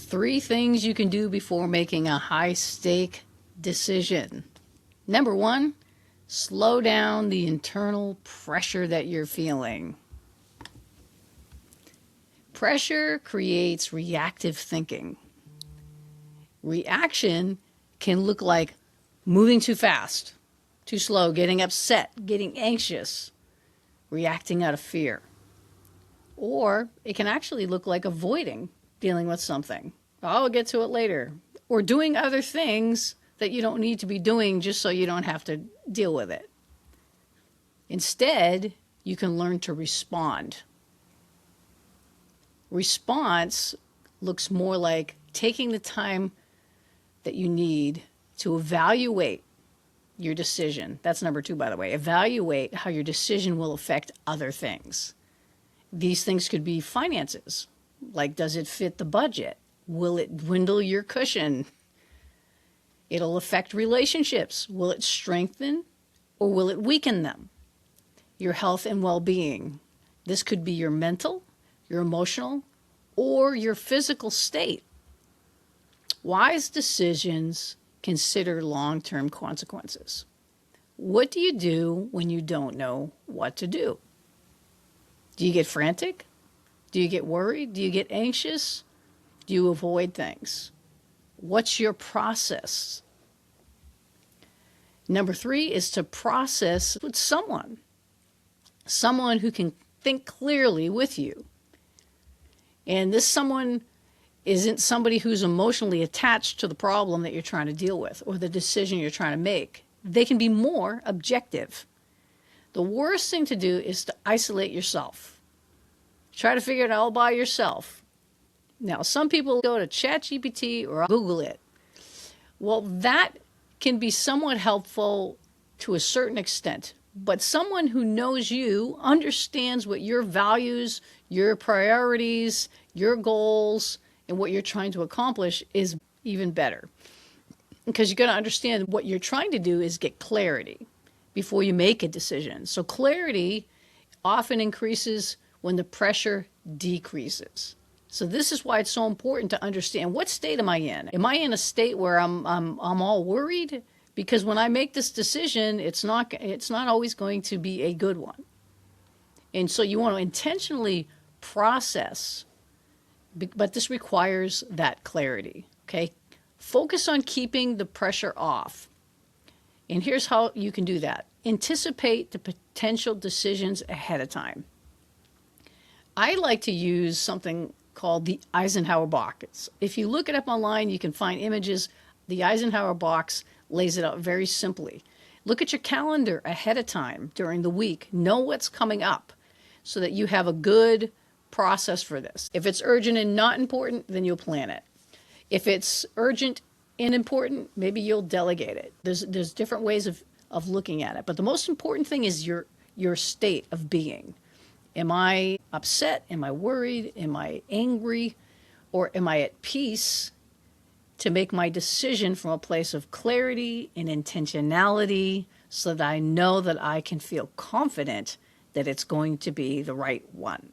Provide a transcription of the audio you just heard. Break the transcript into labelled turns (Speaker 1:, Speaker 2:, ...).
Speaker 1: 3 things you can do before making a high-stake decision. Number 1, slow down the internal pressure that you're feeling. Pressure creates reactive thinking. Reaction can look like moving too fast, too slow, getting upset, getting anxious, reacting out of fear. Or it can actually look like avoiding dealing with something. I'll get to it later. Or doing other things that you don't need to be doing just so you don't have to deal with it. Instead, you can learn to respond. Response looks more like taking the time that you need to evaluate your decision. That's number 2, by the way. Evaluate how your decision will affect other things. These things could be finances. Like, does it fit the budget? Will it dwindle your cushion? It'll affect relationships. Will it strengthen or will it weaken them? Your health and well-being. This could be your mental, your emotional, or your physical state. Wise decisions consider long-term consequences. What do you do when you don't know what to do? Do you get frantic? Do you get worried? Do you get anxious? Do you avoid things? What's your process? Number 3 is to process with someone who can think clearly with you. And this someone isn't somebody who's emotionally attached to the problem that you're trying to deal with or the decision you're trying to make. They can be more objective. The worst thing to do is to isolate yourself. Try to figure it out all by yourself. Now, some people go to ChatGPT or Google it. Well, that can be somewhat helpful to a certain extent, but someone who knows you, understands what your values, your priorities, your goals, and what you're trying to accomplish is even better. Because you're going to understand what you're trying to do is get clarity before you make a decision. So clarity often increases when the pressure decreases. So this is why it's so important to understand, what state am I in? Am I in a state where I'm all worried? Because when I make this decision, it's not always going to be a good one. And so you want to intentionally process, but this requires that clarity, okay? Focus on keeping the pressure off. And here's how you can do that. Anticipate the potential decisions ahead of time. I like to use something called the Eisenhower box. If you look it up online, you can find images. The Eisenhower box lays it out very simply. Look at your calendar ahead of time during the week. Know what's coming up so that you have a good process for this. If it's urgent and not important, then you'll plan it. If it's urgent and important, maybe you'll delegate it. There's different ways of looking at it. But the most important thing is your state of being. Am I upset? Am I worried? Am I angry? Or am I at peace to make my decision from a place of clarity and intentionality so that I know that I can feel confident that it's going to be the right one?